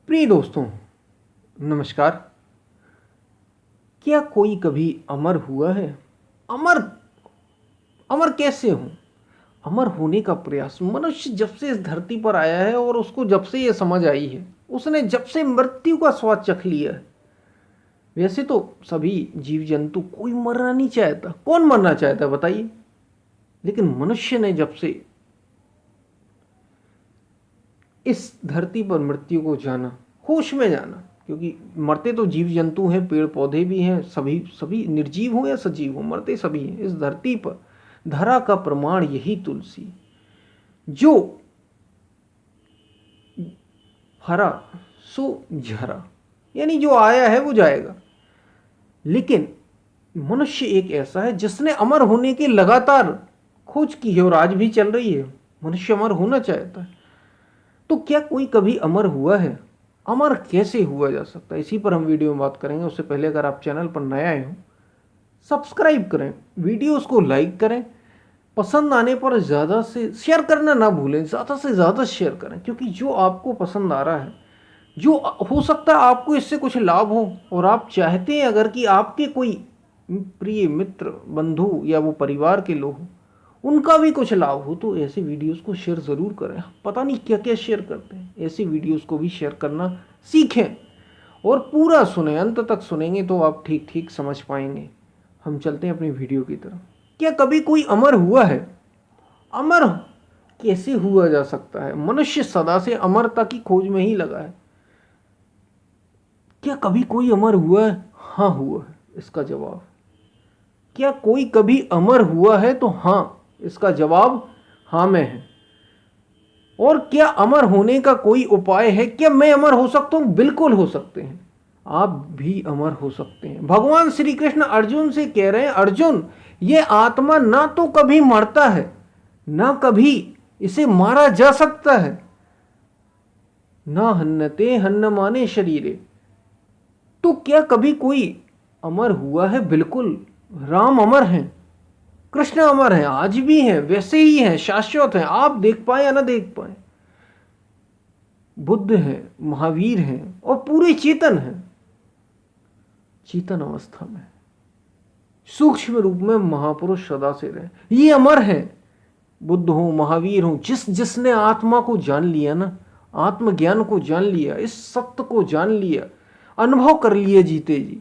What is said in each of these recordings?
प्रिय दोस्तों, नमस्कार। क्या कोई कभी अमर हुआ है? अमर अमर कैसे हो? अमर होने का प्रयास मनुष्य जब से इस धरती पर आया है और उसको जब से ये समझ आई है, उसने जब से मृत्यु का स्वाद चख लिया है। वैसे तो सभी जीव जंतु, कोई मरना नहीं चाहता। कौन मरना चाहता है बताइए? लेकिन मनुष्य ने जब से इस धरती पर मृत्यु को जाना, होश में जाना, क्योंकि मरते तो जीव जंतु हैं, पेड़ पौधे भी हैं, सभी सभी निर्जीव हो या सजीव हो, मरते सभी हैं इस धरती पर। धरा का प्रमाण यही तुलसी, जो हरा सो झरा, यानी जो आया है वो जाएगा। लेकिन मनुष्य एक ऐसा है जिसने अमर होने की लगातार खोज की है और आज भी चल रही है। मनुष्य अमर होना चाहता है। तो क्या कोई कभी अमर हुआ है? अमर कैसे हुआ जा सकता है, इसी पर हम वीडियो में बात करेंगे। उससे पहले अगर आप चैनल पर नए आए हो, सब्सक्राइब करें, वीडियोस को लाइक करें, पसंद आने पर ज़्यादा से शेयर करना ना भूलें। ज़्यादा से ज़्यादा शेयर करें, क्योंकि जो आपको पसंद आ रहा है, जो हो सकता है आपको इससे कुछ लाभ हो, और आप चाहते हैं अगर कि आपके कोई प्रिय मित्र, बंधु या वो परिवार के लोग उनका भी कुछ लाभ हो, तो ऐसे वीडियोस को शेयर ज़रूर करें। पता नहीं क्या क्या शेयर करते हैं, ऐसे वीडियोस को भी शेयर करना सीखें और पूरा सुने। अंत तक सुनेंगे तो आप ठीक ठीक समझ पाएंगे। हम चलते हैं अपनी वीडियो की तरफ। क्या कभी कोई अमर हुआ है? अमर कैसे हुआ जा सकता है? मनुष्य सदा से अमरता की खोज में ही लगा है। क्या कभी कोई अमर हुआ है? हाँ, हुआ है इसका जवाब। क्या कोई कभी अमर हुआ है? तो हाँ, इसका जवाब हाँ में है। और क्या अमर होने का कोई उपाय है? क्या मैं अमर हो सकता हूं? बिल्कुल हो सकते हैं, आप भी अमर हो सकते हैं। भगवान श्री कृष्ण अर्जुन से कह रहे हैं, अर्जुन, ये आत्मा ना तो कभी मरता है, ना कभी इसे मारा जा सकता है। ना हन्नते हन्न माने शरीरे। तो क्या कभी कोई अमर हुआ है? बिल्कुल, राम अमर हैं, कृष्ण अमर हैं, आज भी हैं, वैसे ही हैं, शाश्वत हैं, आप देख पाए या ना देख पाए। बुद्ध हैं, महावीर हैं और पूरे चेतन हैं, चेतन अवस्था में, सूक्ष्म रूप में महापुरुष सदा से रहे, ये अमर हैं। बुद्ध हो, महावीर हो, जिसने आत्मा को जान लिया ना, आत्मज्ञान को जान लिया, इस सत्य को जान लिया, अनुभव कर लिया जीते जी,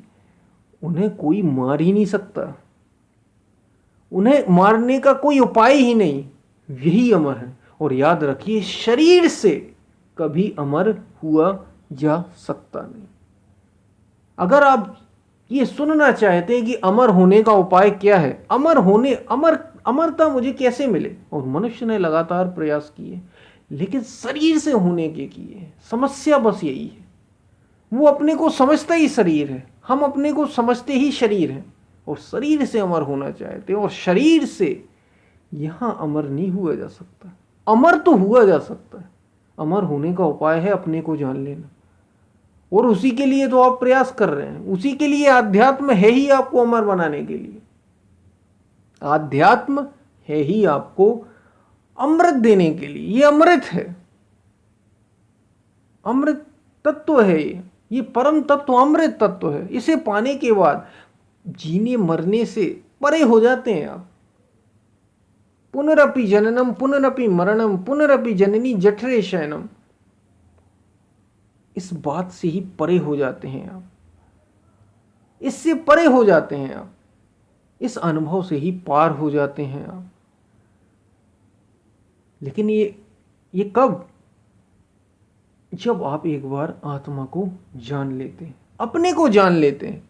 उन्हें कोई मार ही नहीं सकता। उन्हें मारने का कोई उपाय ही नहीं। यही अमर है। और याद रखिए, शरीर से कभी अमर हुआ जा सकता नहीं। अगर आप ये सुनना चाहते हैं कि अमर होने का उपाय क्या है, अमरता मुझे कैसे मिले, और मनुष्य ने लगातार प्रयास किए, लेकिन शरीर से होने के किए। समस्या बस यही है, वो अपने को समझता ही शरीर है, हम अपने को समझते ही शरीर हैं, और शरीर से अमर होना चाहते हैं, और शरीर से यहां अमर नहीं हुआ जा सकता। अमर तो हुआ जा सकता है। अमर होने का उपाय है अपने को जान लेना, और उसी के लिए तो आप प्रयास कर रहे हैं। उसी के लिए अध्यात्म है ही आपको अमर बनाने के लिए। अध्यात्म है ही आपको अमृत देने के लिए। ये अमृत है, अमृत तत्व है ये परम तत्व अमृत तत्व है। इसे पाने के बाद जीने मरने से परे हो जाते हैं आप। पुनरपि जननम पुनरपि मरणम पुनरपि जननी जठरे शयनम, इस बात से ही परे हो जाते हैं आप, इससे परे हो जाते हैं आप, इस अनुभव से ही पार हो जाते हैं आप। लेकिन ये कब? जब आप एक बार आत्मा को जान लेते हैं, अपने को जान लेते हैं।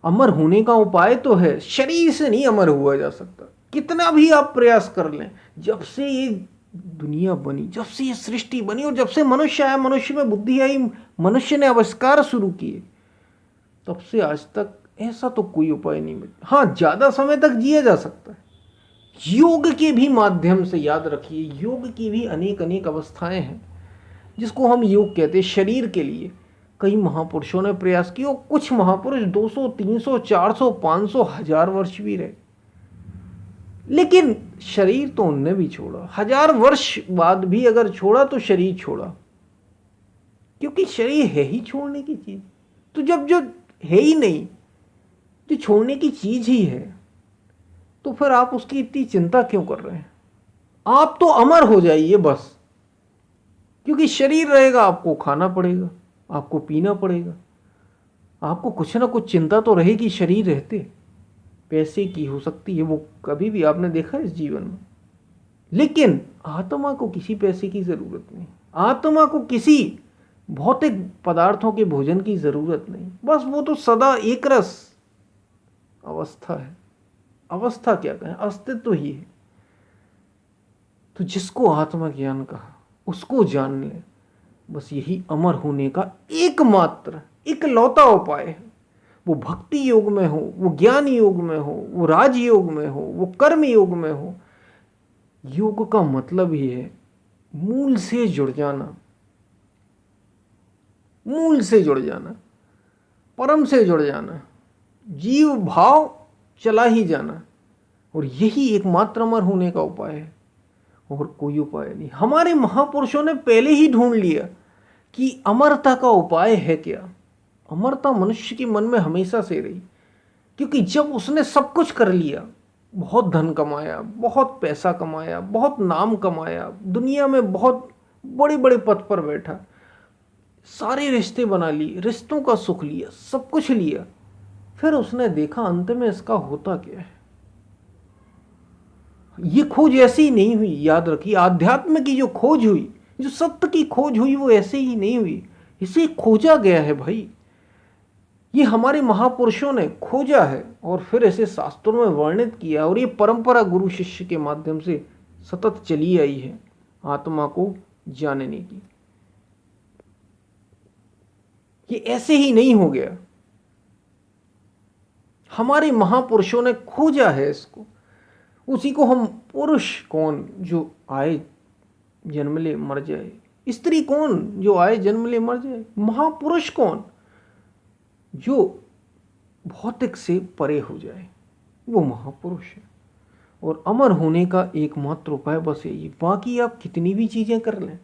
अमर होने का उपाय तो है, शरीर से नहीं अमर हुआ जा सकता। कितना भी आप प्रयास कर लें, जब से ये दुनिया बनी, जब से ये सृष्टि बनी, और जब से मनुष्य आया, मनुष्य में बुद्धि आई, मनुष्य ने आविष्कार शुरू किए, तब से आज तक ऐसा तो कोई उपाय नहीं मिला। हाँ, ज्यादा समय तक जिया जा सकता है योग के भी माध्यम से। याद रखिए, योग की भी अनेक अनेक अवस्थाएं हैं, जिसको हम योग कहते हैं। शरीर के लिए कई महापुरुषों ने प्रयास किया, और कुछ महापुरुष 200, 300, 400, 500, 1000 वर्ष भी रहे, लेकिन शरीर तो उनने भी छोड़ा। 1000 वर्ष बाद भी अगर छोड़ा तो शरीर छोड़ा। क्योंकि शरीर है ही छोड़ने की चीज। तो जब जो है ही नहीं, जो छोड़ने की चीज ही है, तो फिर आप उसकी इतनी चिंता क्यों कर रहे हैं? आप तो अमर हो जाइए बस। क्योंकि शरीर रहेगा, आपको खाना पड़ेगा, आपको पीना पड़ेगा, आपको कुछ ना कुछ चिंता तो रहेगी शरीर रहते। पैसे की हो सकती है, वो कभी भी आपने देखा इस जीवन में। लेकिन आत्मा को किसी पैसे की जरूरत नहीं, आत्मा को किसी भौतिक पदार्थों के भोजन की जरूरत नहीं। बस वो तो सदा एक रस अवस्था है। अवस्था क्या कहें, अस्तित्व ही है। तो जिसको आत्मा ज्ञान कहा उसको जान ले। बस यही अमर होने का एकमात्र इकलौता उपाय है। वो भक्ति योग में हो, वो ज्ञान योग में हो, वो राज योग में हो, वो कर्म योग में हो। योग का मतलब ही है मूल से जुड़ जाना, मूल से जुड़ जाना, परम से जुड़ जाना, जीव भाव चला ही जाना। और यही एकमात्र अमर होने का उपाय है, और कोई उपाय नहीं। हमारे महापुरुषों ने पहले ही ढूंढ लिया कि अमरता का उपाय है क्या। अमरता मनुष्य के मन में हमेशा से रही, क्योंकि जब उसने सब कुछ कर लिया, बहुत धन कमाया, बहुत पैसा कमाया, बहुत नाम कमाया, दुनिया में बहुत बड़े बड़े पद पर बैठा, सारे रिश्ते बना लिए, रिश्तों का सुख लिया, सब कुछ लिया, फिर उसने देखा अंत में इसका होता क्या है। ये खोज ऐसे ही नहीं हुई, याद रखिए। आध्यात्म की जो खोज हुई, जो सत्य की खोज हुई, वो ऐसे ही नहीं हुई, इसे खोजा गया है भाई। ये हमारे महापुरुषों ने खोजा है और फिर इसे शास्त्रों में वर्णित किया, और ये परंपरा गुरु शिष्य के माध्यम से सतत चली आई है आत्मा को जानने की। ये ऐसे ही नहीं हो गया, हमारे महापुरुषों ने खोजा है इसको। उसी को हम पुरुष कौन जो आए जन्म ले मर जाए, स्त्री कौन जो आए जन्म ले मर जाए, महापुरुष कौन जो भौतिक से परे हो जाए, वो महापुरुष है। और अमर होने का एकमात्र उपाय बस यही। बाकी आप कितनी भी चीजें कर लें,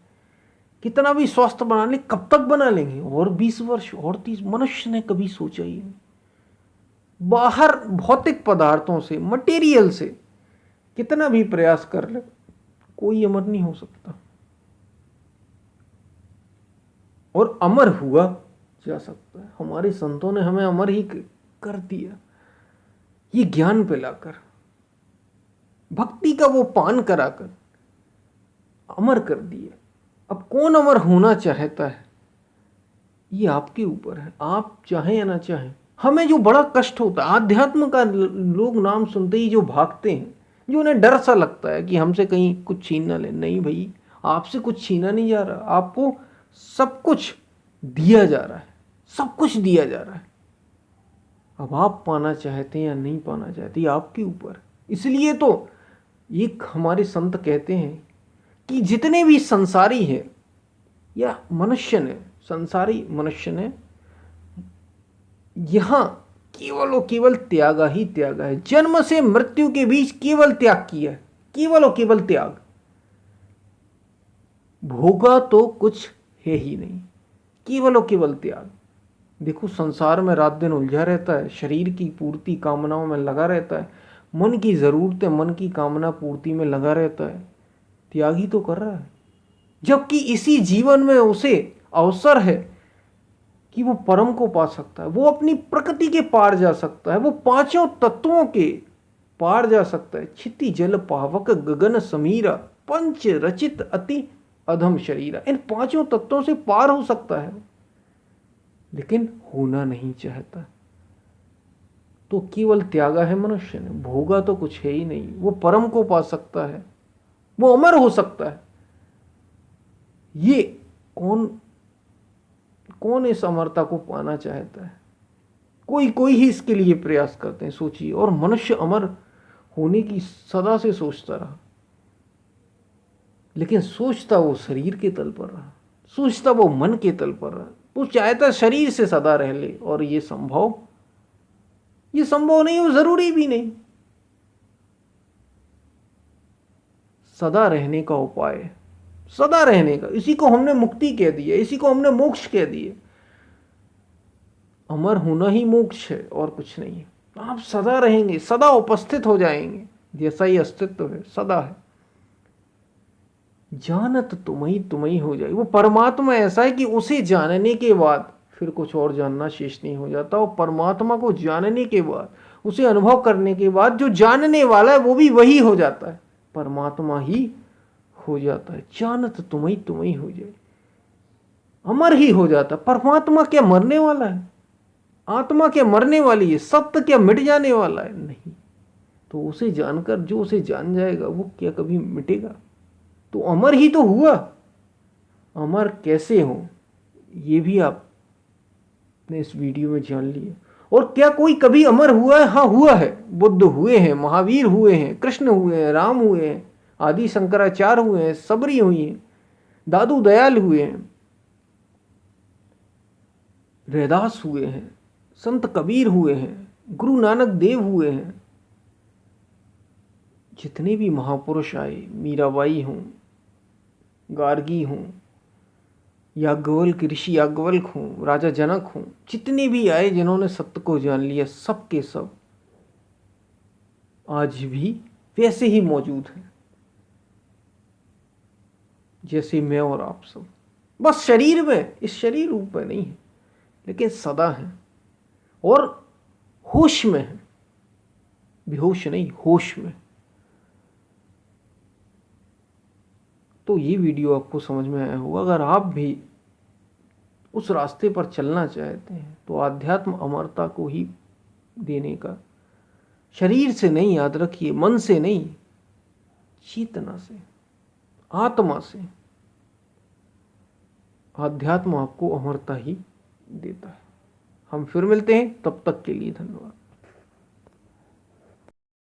कितना भी स्वास्थ्य बना लें, कब तक बना लेंगे? और 20 वर्ष और 30। मनुष्य ने कभी सोचा ही नहीं। बाहर भौतिक पदार्थों से, मटेरियल से कितना भी प्रयास कर ले, कोई अमर नहीं हो सकता। और अमर हुआ जा सकता है। हमारे संतों ने हमें अमर ही कर दिया, ये ज्ञान पिलाकर, भक्ति का वो पान कराकर अमर कर दिया। अब कौन अमर होना चाहता है, ये आपके ऊपर है, आप चाहें या ना चाहें। हमें जो बड़ा कष्ट होता है आध्यात्म का, लोग नाम सुनते ही जो भागते हैं, जो उन्हें डर सा लगता है कि हमसे कहीं कुछ छीन ना ले। नहीं भाई, आपसे कुछ छीना नहीं जा रहा, आपको सब कुछ दिया जा रहा है, सब कुछ दिया जा रहा है। अब आप पाना चाहते हैं या नहीं पाना चाहते, ये आपके ऊपर। इसलिए तो एक हमारे संत कहते हैं कि जितने भी संसारी हैं या मनुष्य ने, संसारी मनुष्य ने यहां केवल और केवल त्यागा ही त्यागा है। जन्म से मृत्यु के बीच केवल त्याग किया है, केवल और केवल त्याग। भोगा तो कुछ है ही नहीं, केवल और केवल त्याग। देखो, संसार में रात दिन उलझा रहता है, शरीर की पूर्ति कामनाओं में लगा रहता है, मन की जरूरतें, मन की कामना पूर्ति में लगा रहता है, त्याग ही तो कर रहा है। जबकि इसी जीवन में उसे अवसर है कि वो परम को पा सकता है, वो अपनी प्रकृति के पार जा सकता है, वो पांचों तत्वों के पार जा सकता है। क्षिति जल पावक गगन समीरा, पंच रचित अति अधम शरीरा। इन पांचों तत्वों से पार हो सकता है, लेकिन होना नहीं चाहता। तो केवल त्यागा है मनुष्य ने, भोगा तो कुछ है ही नहीं। वो परम को पा सकता है, वो अमर हो सकता है। ये कौन कौन इस अमरता को पाना चाहता है? कोई कोई ही इसके लिए प्रयास करते हैं, सोचिए। और मनुष्य अमर होने की सदा से सोचता रहा, लेकिन सोचता वो शरीर के तल पर रहा, सोचता वो मन के तल पर रहा। वो चाहता शरीर से सदा रह ले, और ये संभव नहीं, वो जरूरी भी नहीं। सदा रहने का उपाय सदा रहने का। इसी को हमने मुक्ति कह दी है, इसी को हमने मोक्ष कह दिए। अमर होना ही मोक्ष है और कुछ नहीं है। आप सदा रहेंगे, सदा उपस्थित हो जाएंगे, जैसा ही अस्तित्व है सदा है। जानत तुम ही हो जाए। वो परमात्मा ऐसा है कि उसे जानने के बाद फिर कुछ और जानना शेष नहीं हो जाता। और परमात्मा को जानने के बाद, उसे अनुभव करने के बाद, जो जानने वाला है वो भी वही हो जाता है, परमात्मा ही हो जाता है। जानत तुम ही हो जाए, अमर ही हो जाता। परमात्मा क्या मरने वाला है? आत्मा क्या मरने वाली है? सत्य क्या मिट जाने वाला है? नहीं। तो उसे जानकर जो उसे जान जाएगा वो क्या कभी मिटेगा? तो अमर ही तो हुआ। अमर कैसे हो ये भी आपने इस वीडियो में जान लिया। और क्या कोई कभी अमर हुआ है? हाँ हुआ है। बुद्ध हुए हैं, महावीर हुए हैं, कृष्ण हुए हैं, राम हुए हैं, आदि शंकराचार्य हुए हैं, सबरी हुई हैं, दादू दयाल हुए हैं, रैदास हुए हैं, संत कबीर हुए हैं, गुरु नानक देव हुए हैं। जितने भी महापुरुष आए, मीराबाई हों, गार्गी हों, याज्ञवल्क्य, ऋषि याज्ञवल्क्य हों, राजा जनक हों, जितने भी आए जिन्होंने सत्य को जान लिया, सब के सब आज भी वैसे ही मौजूद हैं जैसे मैं और आप सब। बस शरीर में, इस शरीर रूप में नहीं है, लेकिन सदा है और होश में है। बेहोश नहीं, होश में। तो ये वीडियो आपको समझ में आया होगा। अगर आप भी उस रास्ते पर चलना चाहते हैं तो आध्यात्म अमरता को ही देने का, शरीर से नहीं, याद रखिए, मन से नहीं, चेतना से, आत्मा से। आध्यात्म आपको अमरता ही देता है। हम फिर मिलते हैं, तब तक के लिए धन्यवाद।